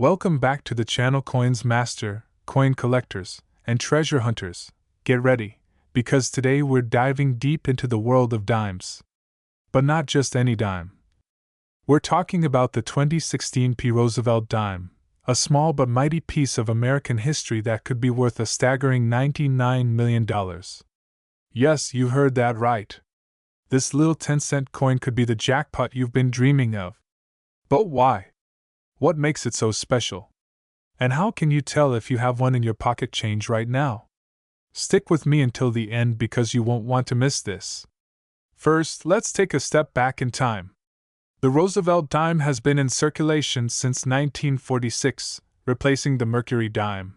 Welcome back to the channel Coins Master, Coin Collectors, and Treasure Hunters. Get ready, because today we're diving deep into the world of dimes. But not just any dime. We're talking about the 2016 Roosevelt dime, a small but mighty piece of American history that could be worth a staggering $99 million. Yes, you heard that right. This little 10-cent coin could be the jackpot you've been dreaming of. But why? What makes it so special? And how can you tell if you have one in your pocket change right now? Stick with me until the end because you won't want to miss this. First, let's take a step back in time. The Roosevelt dime has been in circulation since 1946, replacing the Mercury dime.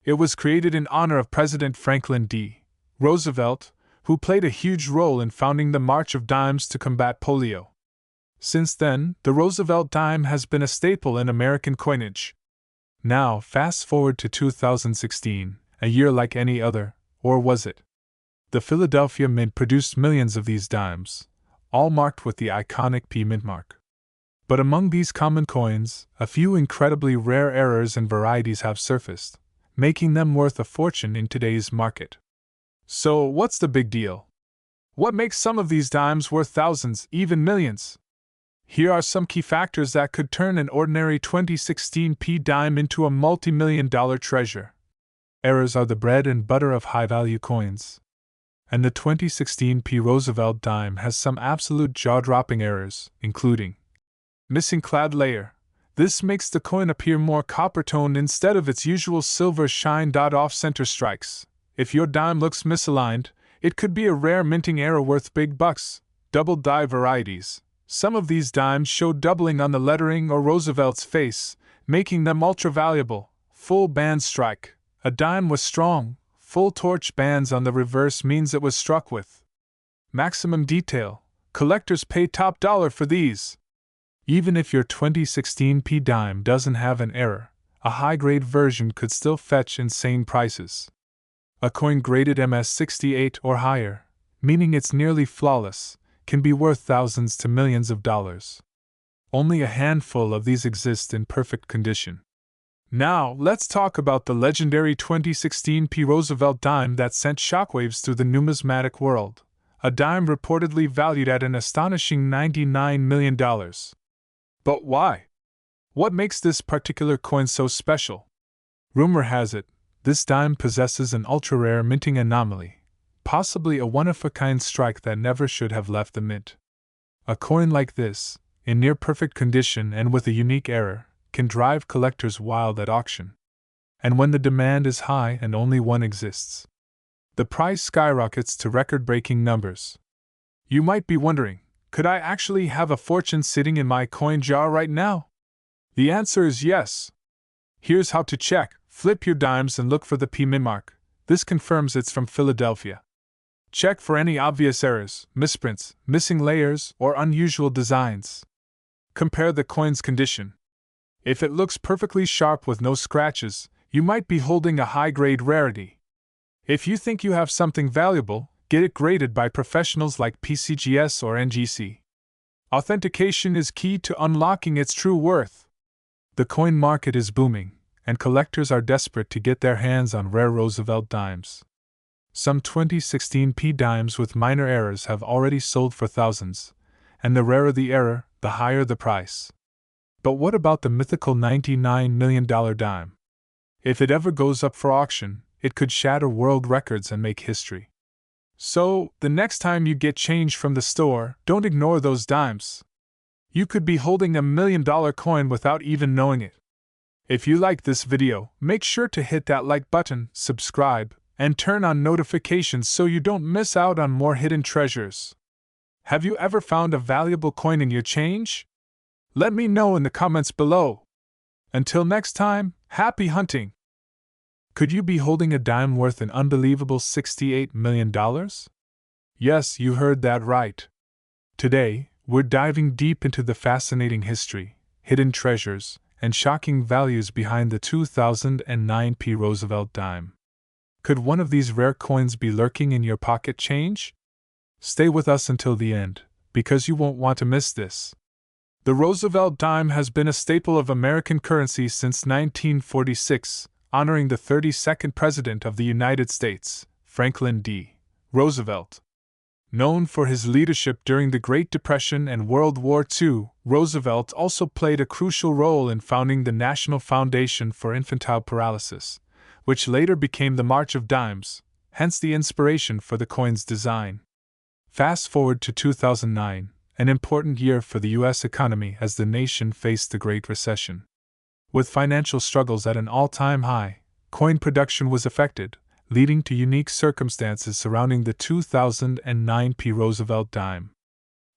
It was created in honor of President Franklin D. Roosevelt, who played a huge role in founding the March of Dimes to combat polio. Since then, the Roosevelt dime has been a staple in American coinage. Now, fast forward to 2016, a year like any other, or was it? The Philadelphia Mint produced millions of these dimes, all marked with the iconic P Mint mark. But among these common coins, a few incredibly rare errors and varieties have surfaced, making them worth a fortune in today's market. So, what's the big deal? What makes some of these dimes worth thousands, even millions? Here are some key factors that could turn an ordinary 2016 P dime into a multi-million-dollar treasure. Errors are the bread and butter of high-value coins. And the 2016 P Roosevelt dime has some absolute jaw-dropping errors, including missing clad layer. This makes the coin appear more copper-toned instead of its usual silver shine. Off-center strikes. If your dime looks misaligned, it could be a rare minting error worth big bucks. Double die varieties. Some of these dimes show doubling on the lettering or Roosevelt's face, making them ultra-valuable. Full band strike. A dime with strong, full torch bands on the reverse means it was struck with maximum detail. Collectors pay top dollar for these. Even if your 2016 P dime doesn't have an error, a high-grade version could still fetch insane prices. A coin graded MS68 or higher, meaning it's nearly flawless, can be worth thousands to millions of dollars. Only a handful of these exist in perfect condition. Now, let's talk about the legendary 2016 P Roosevelt dime that sent shockwaves through the numismatic world, a dime reportedly valued at an astonishing $99 million. But why? What makes this particular coin so special? Rumor has it, this dime possesses an ultra-rare minting anomaly, possibly a one-of-a-kind strike that never should have left the mint. A coin like this, in near-perfect condition and with a unique error, can drive collectors wild at auction. And when the demand is high and only one exists, the price skyrockets to record-breaking numbers. You might be wondering, could I actually have a fortune sitting in my coin jar right now? The answer is yes. Here's how to check. Flip your dimes and look for the P Mint mark. This confirms it's from Philadelphia. Check for any obvious errors, misprints, missing layers, or unusual designs. Compare the coin's condition. If it looks perfectly sharp with no scratches, you might be holding a high-grade rarity. If you think you have something valuable, get it graded by professionals like PCGS or NGC. Authentication is key to unlocking its true worth. The coin market is booming, and collectors are desperate to get their hands on rare Roosevelt dimes. Some 2016 P dimes with minor errors have already sold for thousands, and the rarer the error, the higher the price. But what about the mythical $99 million dime? If it ever goes up for auction, it could shatter world records and make history. So, the next time you get change from the store, don't ignore those dimes. You could be holding $1 million coin without even knowing it. If you like this video, make sure to hit that like button, subscribe, and turn on notifications so you don't miss out on more hidden treasures. Have you ever found a valuable coin in your change? Let me know in the comments below. Until next time, happy hunting! Could you be holding a dime worth an unbelievable $68 million? Yes, you heard that right. Today, we're diving deep into the fascinating history, hidden treasures, and shocking values behind the 2009 P Roosevelt dime. Could one of these rare coins be lurking in your pocket change? Stay with us until the end, because you won't want to miss this. The Roosevelt dime has been a staple of American currency since 1946, honoring the 32nd President of the United States, Franklin D. Roosevelt. Known for his leadership during the Great Depression and World War II, Roosevelt also played a crucial role in founding the National Foundation for Infantile Paralysis, which later became the March of Dimes, hence the inspiration for the coin's design. Fast forward to 2009, an important year for the U.S. economy as the nation faced the Great Recession. With financial struggles at an all-time high, coin production was affected, leading to unique circumstances surrounding the 2009 P. Roosevelt dime.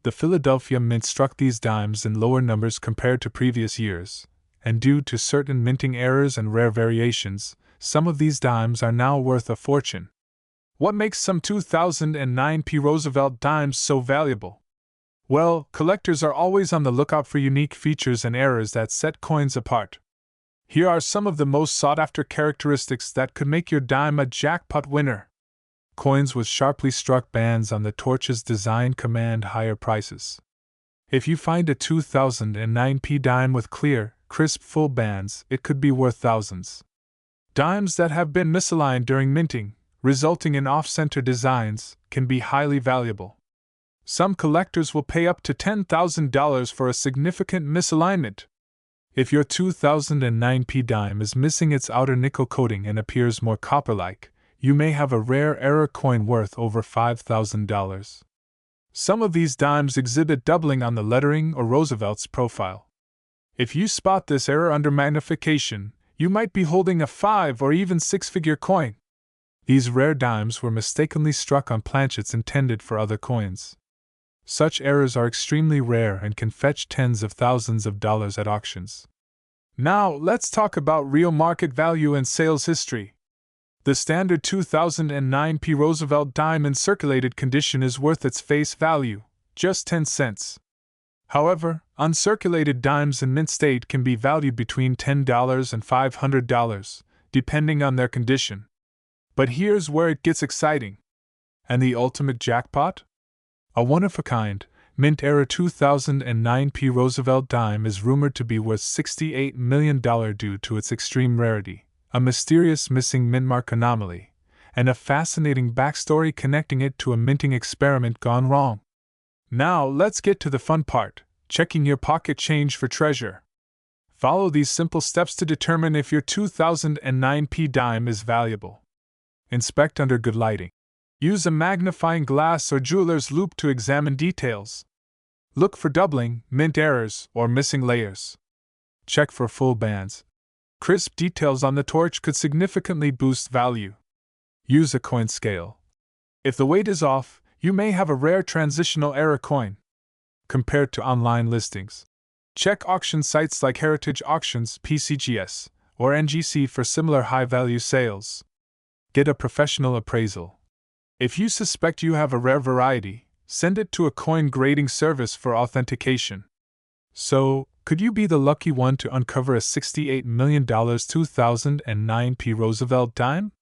The Philadelphia Mint struck these dimes in lower numbers compared to previous years, and due to certain minting errors and rare variations, some of these dimes are now worth a fortune. What makes some 2009 P. Roosevelt dimes so valuable? Well, collectors are always on the lookout for unique features and errors that set coins apart. Here are some of the most sought-after characteristics that could make your dime a jackpot winner. Coins with sharply struck bands on the torch's design command higher prices. If you find a 2009 P dime with clear, crisp full bands, it could be worth thousands. Dimes that have been misaligned during minting, resulting in off-center designs, can be highly valuable. Some collectors will pay up to $10,000 for a significant misalignment. If your 2009 P dime is missing its outer nickel coating and appears more copper-like, you may have a rare error coin worth over $5,000. Some of these dimes exhibit doubling on the lettering or Roosevelt's profile. If you spot this error under magnification, you might be holding a 5 or even 6-figure coin. These rare dimes were mistakenly struck on planchets intended for other coins. Such errors are extremely rare and can fetch tens of thousands of dollars at auctions. Now, let's talk about real market value and sales history. The standard 2009 P. Roosevelt dime in circulated condition is worth its face value, just 10 cents. However, uncirculated dimes in mint state can be valued between $10 and $500, depending on their condition. But here's where it gets exciting. And the ultimate jackpot? A one-of-a-kind, mint-era 2009 P. Roosevelt dime is rumored to be worth $68 million due to its extreme rarity, a mysterious missing mintmark anomaly, and a fascinating backstory connecting it to a minting experiment gone wrong. Now let's get to the fun part, checking your pocket change for treasure. Follow these simple steps to determine if your 2009 P dime is valuable. Inspect under good lighting. Use a magnifying glass or jeweler's loupe to examine details. Look for doubling, mint errors, or missing layers. Check for full bands. Crisp details on the torch could significantly boost value. Use a coin scale. If the weight is off, you may have a rare transitional error coin. Compared to online listings. Check auction sites like Heritage Auctions, PCGS, or NGC for similar high-value sales. Get a professional appraisal. If you suspect you have a rare variety, send it to a coin grading service for authentication. So, could you be the lucky one to uncover a $68 million 2009 P. Roosevelt dime?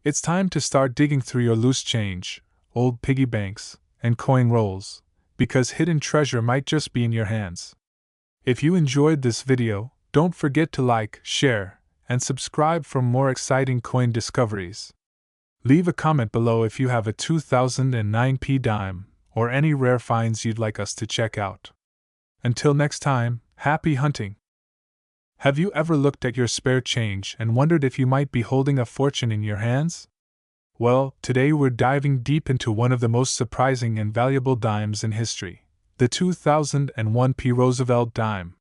It's time to start digging through your loose change, old piggy banks, and coin rolls, because hidden treasure might just be in your hands. If you enjoyed this video, don't forget to like, share, and subscribe for more exciting coin discoveries. Leave a comment below if you have a 2009 P dime or any rare finds you'd like us to check out. Until next time, happy hunting! Have you ever looked at your spare change and wondered if you might be holding a fortune in your hands? Well, today we're diving deep into one of the most surprising and valuable dimes in history, the 2001 P. Roosevelt dime.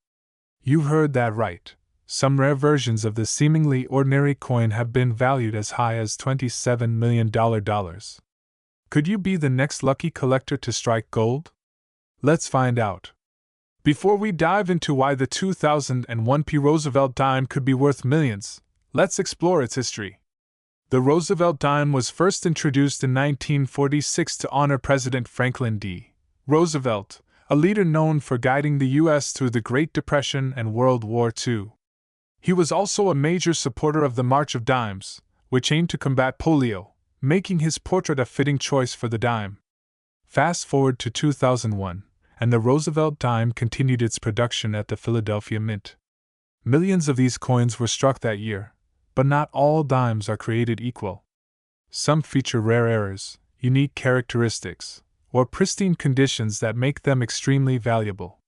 You heard that right. Some rare versions of this seemingly ordinary coin have been valued as high as $27 million. Could you be the next lucky collector to strike gold? Let's find out. Before we dive into why the 2001 P. Roosevelt dime could be worth millions, let's explore its history. The Roosevelt dime was first introduced in 1946 to honor President Franklin D. Roosevelt, a leader known for guiding the U.S. through the Great Depression and World War II. He was also a major supporter of the March of Dimes, which aimed to combat polio, making his portrait a fitting choice for the dime. Fast forward to 2001, and the Roosevelt dime continued its production at the Philadelphia Mint. Millions of these coins were struck that year, but not all dimes are created equal. Some feature rare errors, unique characteristics, or pristine conditions that make them extremely valuable.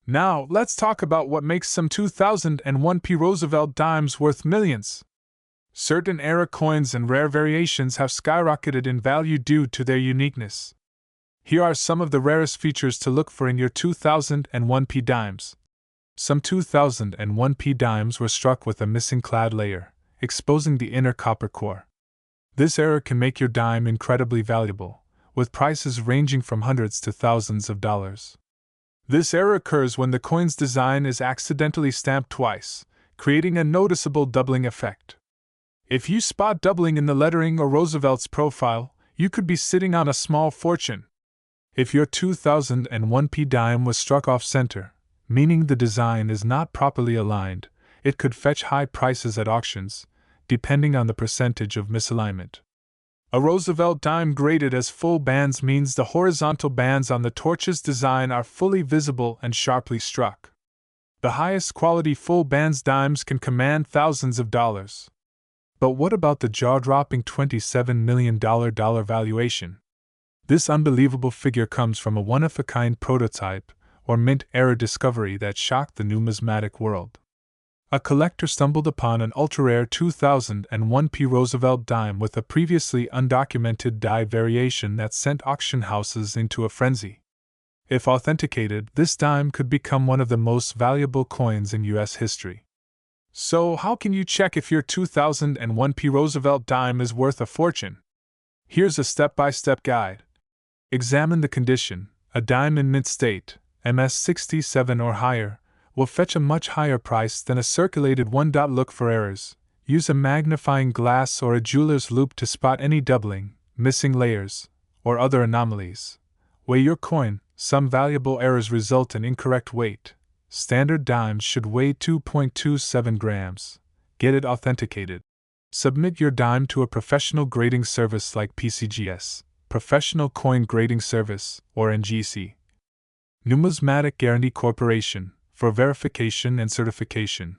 Now, let's talk about what makes some 2001 P. Roosevelt dimes worth millions. Certain era coins and rare variations have skyrocketed in value due to their uniqueness. Here are some of the rarest features to look for in your 2001 P dimes. Some 2001 P dimes were struck with a missing clad layer, exposing the inner copper core. This error can make your dime incredibly valuable, with prices ranging from hundreds to thousands of dollars. This error occurs when the coin's design is accidentally stamped twice, creating a noticeable doubling effect. If you spot doubling in the lettering or Roosevelt's profile, you could be sitting on a small fortune. If your 2001 P dime was struck off-center, meaning the design is not properly aligned, it could fetch high prices at auctions, depending on the percentage of misalignment. A Roosevelt dime graded as full bands means the horizontal bands on the torch's design are fully visible and sharply struck. The highest quality full bands dimes can command thousands of dollars. But what about the jaw-dropping $27 million valuation? This unbelievable figure comes from a one-of-a-kind prototype or mint-era discovery that shocked the numismatic world. A collector stumbled upon an ultra-rare 2001 P. Roosevelt dime with a previously undocumented die variation that sent auction houses into a frenzy. If authenticated, this dime could become one of the most valuable coins in U.S. history. So, how can you check if your 2001 P. Roosevelt dime is worth a fortune? Here's a step-by-step guide. Examine the condition. A dime in mint state, MS 67 or higher, will fetch a much higher price than a circulated one. Look for errors. Use a magnifying glass or a jeweler's loupe to spot any doubling, missing layers, or other anomalies. Weigh your coin. Some valuable errors result in incorrect weight. Standard dimes should weigh 2.27 grams. Get it authenticated. Submit your dime to a professional grading service like PCGS, Professional Coin Grading Service, or NGC. Numismatic Guarantee Corporation, for verification and certification.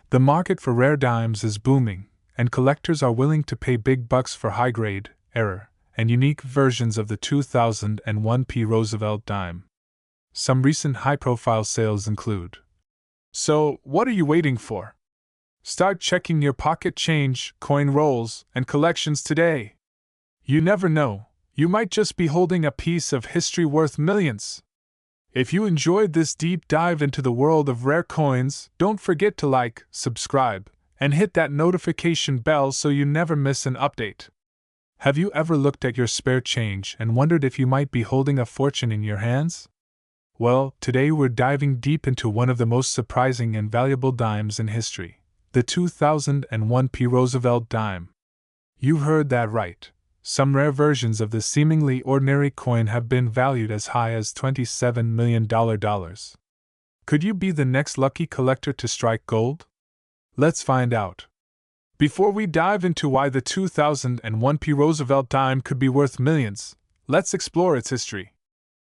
The market for rare dimes is booming, and collectors are willing to pay big bucks for high-grade, error, and unique versions of the 2001 P. Roosevelt dime. Some recent high-profile sales include. So, what are you waiting for? Start checking your pocket change, coin rolls, and collections today. You never know, you might just be holding a piece of history worth millions. If you enjoyed this deep dive into the world of rare coins, don't forget to like, subscribe, and hit that notification bell so you never miss an update. Have you ever looked at your spare change and wondered if you might be holding a fortune in your hands? Well, today we're diving deep into one of the most surprising and valuable dimes in history, the 2001 P. Roosevelt dime. You heard that right. Some rare versions of this seemingly ordinary coin have been valued as high as $27 million. Could you be the next lucky collector to strike gold? Let's find out. Before we dive into why the 2001 P. Roosevelt dime could be worth millions, let's explore its history.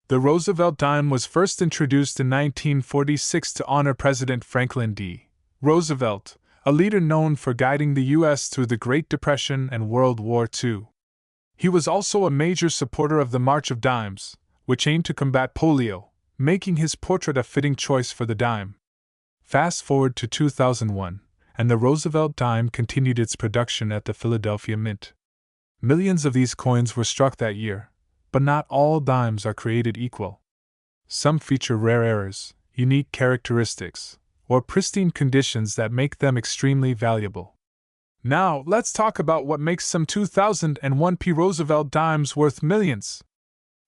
The Roosevelt dime was first introduced in 1946 to honor President Franklin D. Roosevelt, a leader known for guiding the U.S. through the Great Depression and World War II. He was also a major supporter of the March of Dimes, which aimed to combat polio, making his portrait a fitting choice for the dime. Fast forward to 2001, and the Roosevelt dime continued its production at the Philadelphia Mint. Millions of these coins were struck that year, but not all dimes are created equal. Some feature rare errors, unique characteristics, or pristine conditions that make them extremely valuable. Now, let's talk about what makes some 2001 P. Roosevelt dimes worth millions.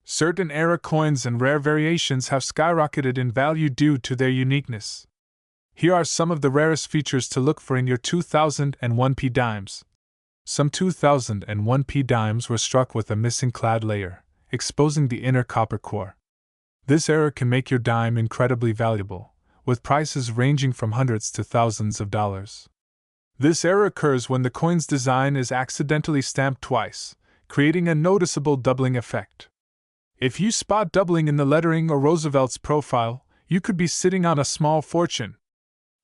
Certain era coins and rare variations have skyrocketed in value due to their uniqueness. Here are some of the rarest features to look for in your 2001 P dimes. Some 2001 P dimes were struck with a missing clad layer, exposing the inner copper core. This error can make your dime incredibly valuable, with prices ranging from hundreds to thousands of dollars. This error occurs when the coin's design is accidentally stamped twice, creating a noticeable doubling effect. If you spot doubling in the lettering or Roosevelt's profile, you could be sitting on a small fortune.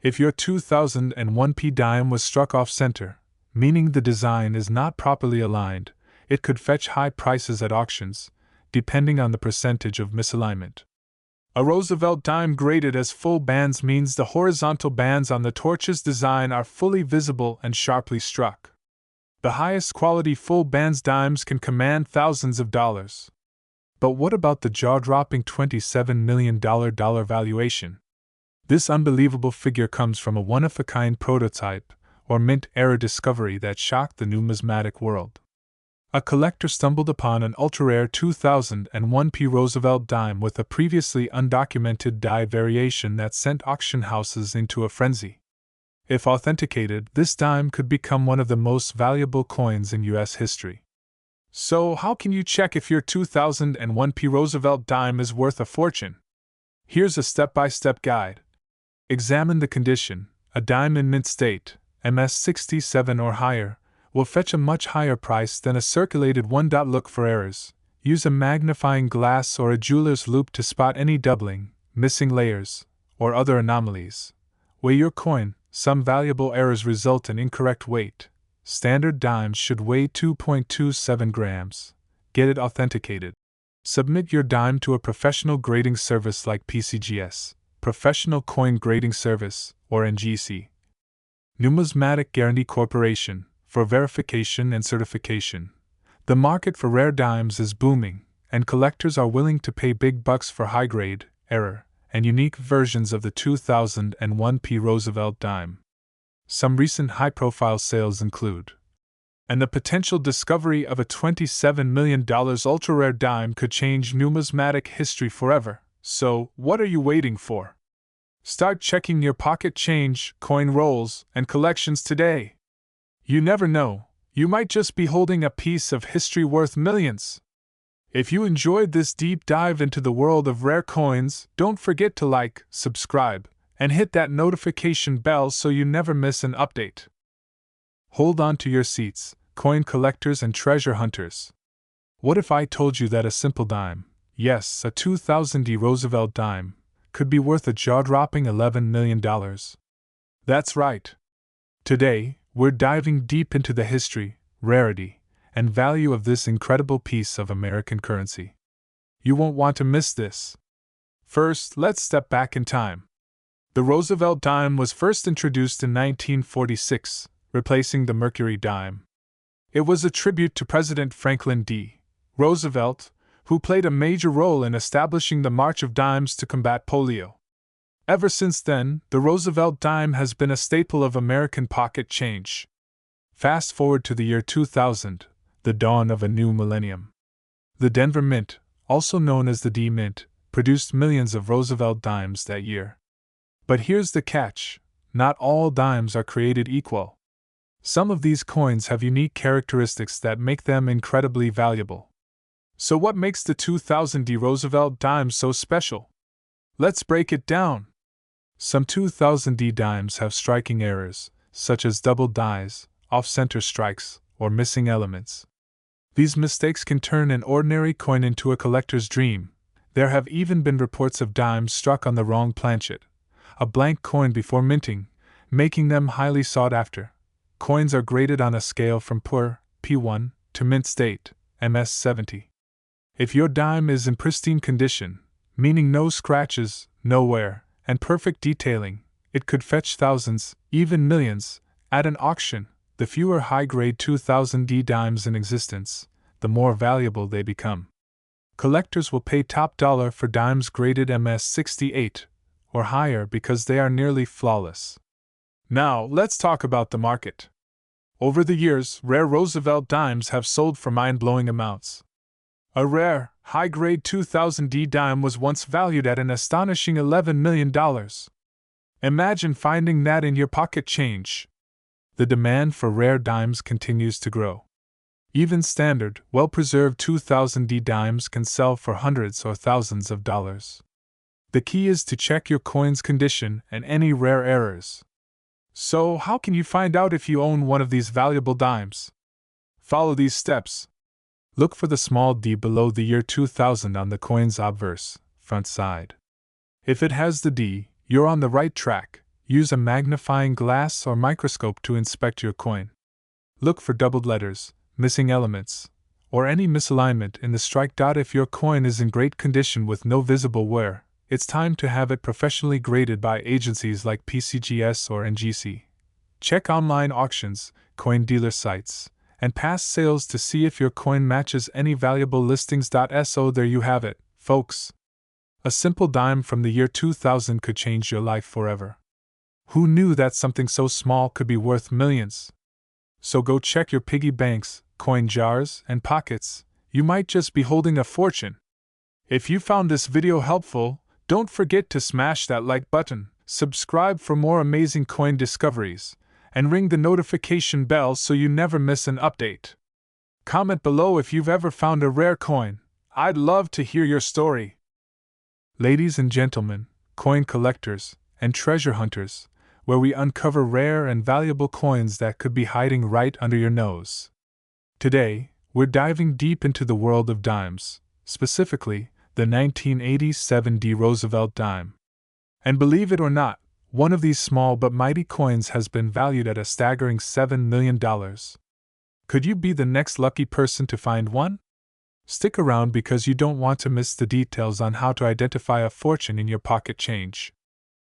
If your 2001p dime was struck off-center, meaning the design is not properly aligned, it could fetch high prices at auctions, depending on the percentage of misalignment. A Roosevelt dime graded as full bands means the horizontal bands on the torch's design are fully visible and sharply struck. The highest quality full bands dimes can command thousands of dollars. But what about the jaw-dropping $27 million valuation? This unbelievable figure comes from a one-of-a-kind prototype, or mint-era discovery that shocked the numismatic world. A collector stumbled upon an ultra-rare 2001p Roosevelt dime with a previously undocumented die variation that sent auction houses into a frenzy. If authenticated, this dime could become one of the most valuable coins in U.S. history. So, how can you check if your 2001p Roosevelt dime is worth a fortune? Here's a step-by-step guide. Examine the condition. A dime in mint state, MS 67 or higher, will fetch a much higher price than a circulated one. Look for errors. Use a magnifying glass or a jeweler's loupe to spot any doubling, missing layers, or other anomalies. Weigh your coin. Some valuable errors result in incorrect weight. Standard dimes should weigh 2.27 grams. Get it authenticated. Submit your dime to a professional grading service like PCGS, Professional Coin Grading Service, or NGC. Numismatic Guarantee Corporation, for verification and certification. The market for rare dimes is booming, and collectors are willing to pay big bucks for high-grade, error, and unique versions of the 2001p Roosevelt dime. Some recent high-profile sales include, and the potential discovery of a $27 million ultra-rare dime could change numismatic history forever. So, what are you waiting for? Start checking your pocket change, coin rolls, and collections today. You never know, you might just be holding a piece of history worth millions. If you enjoyed this deep dive into the world of rare coins, don't forget to like, subscribe, and hit that notification bell so you never miss an update. Hold on to your seats, coin collectors and treasure hunters. What if I told you that a simple dime, yes, a 2000 Roosevelt dime, could be worth a jaw-dropping $11 million? That's right. Today, we're diving deep into the history, rarity, and value of this incredible piece of American currency. You won't want to miss this. First, let's step back in time. The Roosevelt dime was first introduced in 1946, replacing the Mercury dime. It was a tribute to President Franklin D. Roosevelt, who played a major role in establishing the March of Dimes to combat polio. Ever since then, the Roosevelt dime has been a staple of American pocket change. Fast forward to the year 2000, the dawn of a new millennium. The Denver Mint, also known as the D Mint, produced millions of Roosevelt dimes that year. But here's the catch: not all dimes are created equal. Some of these coins have unique characteristics that make them incredibly valuable. So what makes the 2000 Roosevelt dime so special? Let's break it down. Some 2000 dimes have striking errors, such as doubled dies, off-center strikes, or missing elements. These mistakes can turn an ordinary coin into a collector's dream. There have even been reports of dimes struck on the wrong planchet, a blank coin before minting, making them highly sought after. Coins are graded on a scale from poor, P1, to mint state, MS 70. If your dime is in pristine condition, meaning no scratches, no wear, and perfect detailing, it could fetch thousands, even millions, at an auction. The fewer high-grade 2000 dimes in existence, the more valuable they become. Collectors will pay top dollar for dimes graded MS 68 or higher because they are nearly flawless. Now, let's talk about the market. Over the years, rare Roosevelt dimes have sold for mind-blowing amounts. A rare, high-grade 2000 dime was once valued at an astonishing $11 million. Imagine finding that in your pocket change. The demand for rare dimes continues to grow. Even standard, well-preserved 2000 dimes can sell for hundreds or thousands of dollars. The key is to check your coin's condition and any rare errors. So, how can you find out if you own one of these valuable dimes? Follow these steps. Look for the small d below the year 2000 on the coin's obverse, front side. If it has the D, you're on the right track. Use a magnifying glass or microscope to inspect your coin. Look for doubled letters, missing elements, or any misalignment in the strike dot. If your coin is in great condition with no visible wear, it's time to have it professionally graded by agencies like PCGS or NGC. Check online auctions, coin dealer sites, and past sales to see if your coin matches any valuable listings. So there you have it, folks. A simple dime from the year 2000 could change your life forever. Who knew that something so small could be worth millions? So go check your piggy banks, coin jars, and pockets. You might just be holding a fortune. If you found this video helpful, don't forget to smash that like button, subscribe for more amazing coin discoveries, and ring the notification bell so you never miss an update. Comment below if you've ever found a rare coin. I'd love to hear your story. Ladies and gentlemen, coin collectors and treasure hunters, where we uncover rare and valuable coins that could be hiding right under your nose. Today, we're diving deep into the world of dimes, specifically the 1987 Roosevelt dime. And believe it or not, one of these small but mighty coins has been valued at a staggering $7 million. Could you be the next lucky person to find one? Stick around because you don't want to miss the details on how to identify a fortune in your pocket change.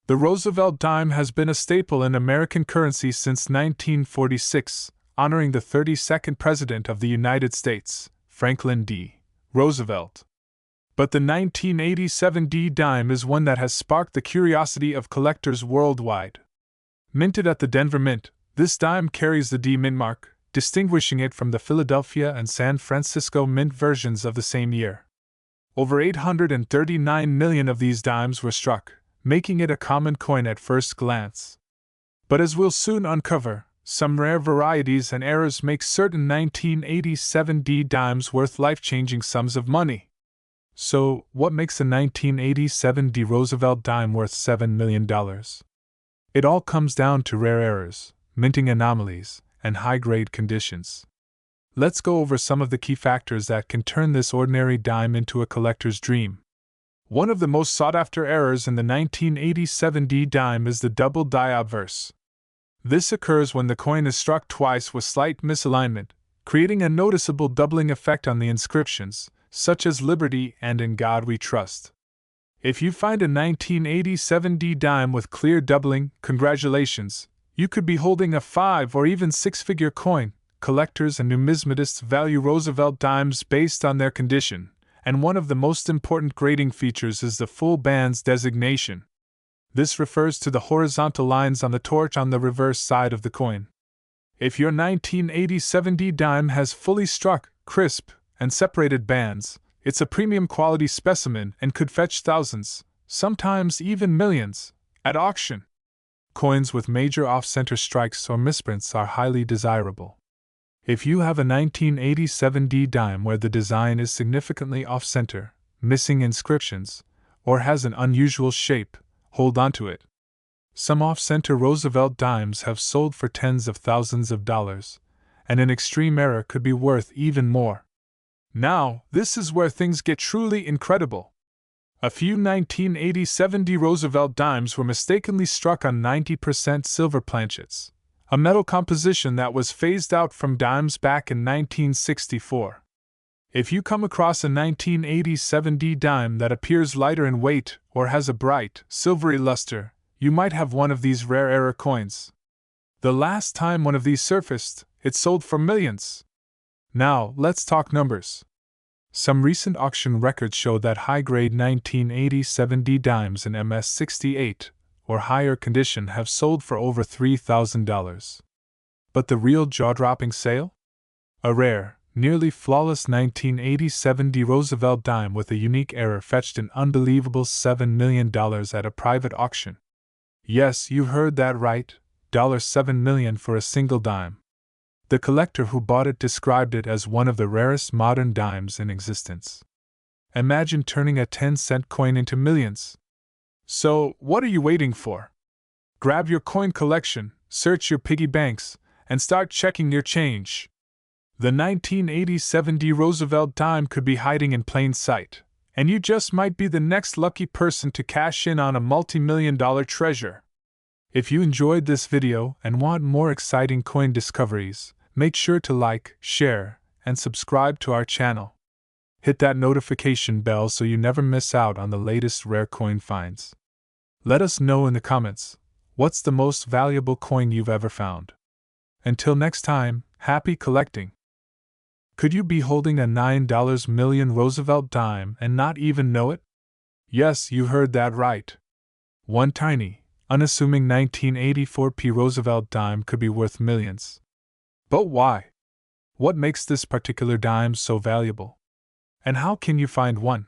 The Roosevelt dime has been a staple in American currency since 1946, honoring the 32nd President of the United States, Franklin D. Roosevelt. But the 1987 D dime is one that has sparked the curiosity of collectors worldwide. Minted at the Denver Mint, this dime carries the D mint mark, distinguishing it from the Philadelphia and San Francisco Mint versions of the same year. Over 839 million of these dimes were struck, making it a common coin at first glance. But as we'll soon uncover, some rare varieties and errors make certain 1987 D dimes worth life-changing sums of money. So, what makes a 1987 D Roosevelt dime worth $7 million? It all comes down to rare errors, minting anomalies, and high-grade conditions. Let's go over some of the key factors that can turn this ordinary dime into a collector's dream. One of the most sought-after errors in the 1987 D dime is the double die obverse. This occurs when the coin is struck twice with slight misalignment, creating a noticeable doubling effect on the inscriptions, such as Liberty and In God We Trust. If you find a 1987 D dime with clear doubling, congratulations, you could be holding a 5 or even 6-figure coin. Collectors and numismatists value Roosevelt dimes based on their condition, and one of the most important grading features is the full bands designation. This refers to the horizontal lines on the torch on the reverse side of the coin. If your 1987 D dime has fully struck, crisp, and separated bands, it's a premium quality specimen and could fetch thousands, sometimes even millions, at auction. Coins with major off-center strikes or misprints are highly desirable. If you have a 1987 D dime where the design is significantly off-center, missing inscriptions, or has an unusual shape, hold on to it. Some off-center Roosevelt dimes have sold for tens of thousands of dollars, and an extreme error could be worth even more. Now, this is where things get truly incredible. A few 1987 D Roosevelt dimes were mistakenly struck on 90% silver planchets, a metal composition that was phased out from dimes back in 1964. If you come across a 1987 D dime that appears lighter in weight or has a bright, silvery luster, you might have one of these rare error coins. The last time one of these surfaced, it sold for millions. Now, let's talk numbers. Some recent auction records show that high-grade 1987 D dimes in MS68 or higher condition have sold for over $3,000. But the real jaw-dropping sale? A rare, nearly flawless 1987 D Roosevelt dime with a unique error fetched an unbelievable $7 million at a private auction. Yes, you heard that right, $7 million for a single dime. The collector who bought it described it as one of the rarest modern dimes in existence. Imagine turning a 10-cent coin into millions. So, what are you waiting for? Grab your coin collection, search your piggy banks, and start checking your change. The 1987 Roosevelt dime could be hiding in plain sight, and you just might be the next lucky person to cash in on a multi-million-dollar treasure. If you enjoyed this video and want more exciting coin discoveries, make sure to like, share, and subscribe to our channel. Hit that notification bell so you never miss out on the latest rare coin finds. Let us know in the comments, what's the most valuable coin you've ever found? Until next time, happy collecting! Could you be holding a $9 million Roosevelt dime and not even know it? Yes, you heard that right. One tiny, unassuming 1984 Roosevelt dime could be worth millions. But why? What makes this particular dime so valuable? And how can you find one?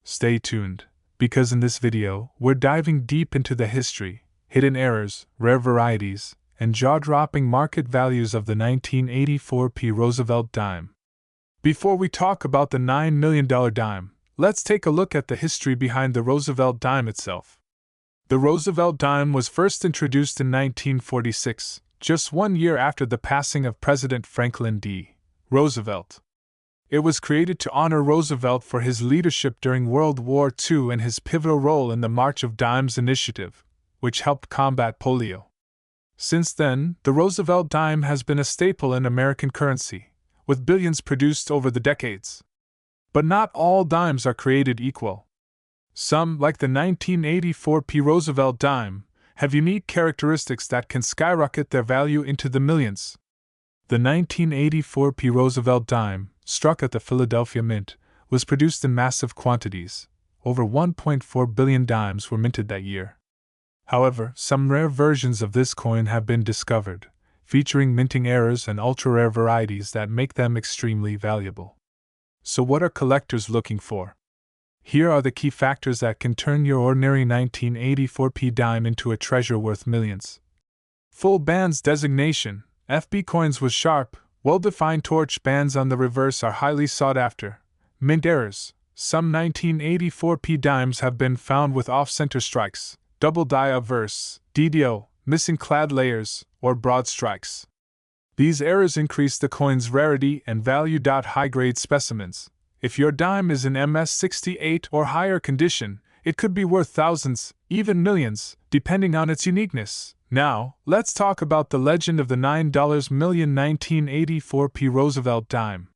Stay tuned, because in this video, we're diving deep into the history, hidden errors, rare varieties, and jaw-dropping market values of the 1984 Roosevelt dime. Before we talk about the $9 million dime, let's take a look at the history behind the Roosevelt dime itself. The Roosevelt dime was first introduced in 1946, just 1 year after the passing of President Franklin D. Roosevelt. It was created to honor Roosevelt for his leadership during World War II and his pivotal role in the March of Dimes initiative, which helped combat polio. Since then, the Roosevelt dime has been a staple in American currency, with billions produced over the decades. But not all dimes are created equal. Some, like the 1984 Roosevelt dime, have unique characteristics that can skyrocket their value into the millions. The 1984 Roosevelt dime, struck at the Philadelphia Mint, was produced in massive quantities. Over 1.4 billion dimes were minted that year. However, some rare versions of this coin have been discovered, featuring minting errors and ultra-rare varieties that make them extremely valuable. So what are collectors looking for? Here are the key factors that can turn your ordinary 1984 dime into a treasure worth millions. Full bands designation. FB coins with sharp, well-defined torch bands on the reverse are highly sought after. Mint errors. Some 1984 dimes have been found with off-center strikes, double die obverse, DDO, missing clad layers, or broad strikes. These errors increase the coin's rarity and value. High-grade specimens. If your dime is in MS68 or higher condition, it could be worth thousands, even millions, depending on its uniqueness. Now, let's talk about the legend of the $9 million 1984 Roosevelt dime.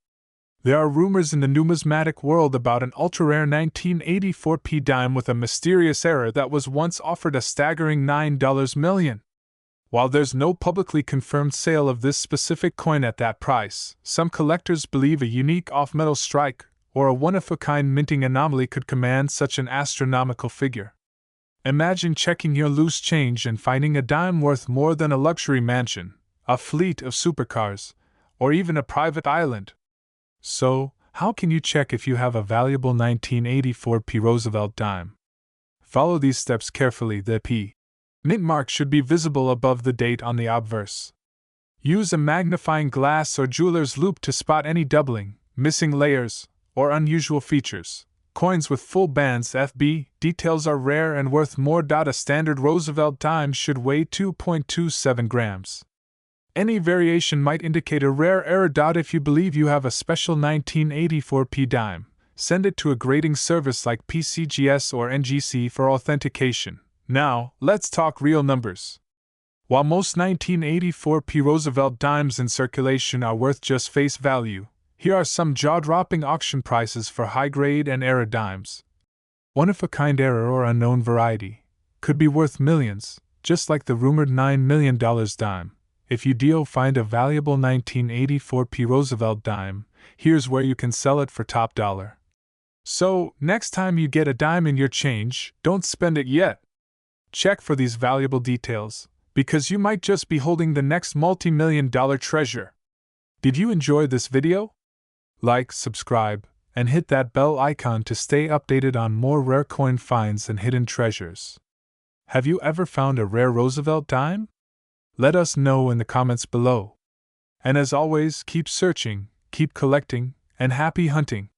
There are rumors in the numismatic world about an ultra-rare 1984 dime with a mysterious error that was once offered a staggering $9 million. While there's no publicly confirmed sale of this specific coin at that price, some collectors believe a unique off-metal strike or a one-of-a-kind minting anomaly could command such an astronomical figure. Imagine checking your loose change and finding a dime worth more than a luxury mansion, a fleet of supercars, or even a private island. So, how can you check if you have a valuable 1984 Roosevelt dime? Follow these steps carefully. The mint mark should be visible above the date on the obverse. Use a magnifying glass or jeweler's loupe to spot any doubling, missing layers, or unusual features. Coins with full bands FB details are rare and worth more. A standard Roosevelt dime should weigh 2.27 grams. Any variation might indicate a rare error. If you believe you have a special 1984 dime, send it to a grading service like PCGS or NGC for authentication. Now, let's talk real numbers. While most 1984 Roosevelt dimes in circulation are worth just face value, here are some jaw-dropping auction prices for high-grade and error dimes. One-of-a-kind error or unknown variety could be worth millions, just like the rumored $9 million dime. If you find a valuable 1984 Roosevelt dime, here's where you can sell it for top dollar. So, next time you get a dime in your change, don't spend it yet. Check for these valuable details, because you might just be holding the next multi-million-dollar treasure. Did you enjoy this video? Like, subscribe, and hit that bell icon to stay updated on more rare coin finds and hidden treasures. Have you ever found a rare Roosevelt dime? Let us know in the comments below. And as always, keep searching, keep collecting, and happy hunting.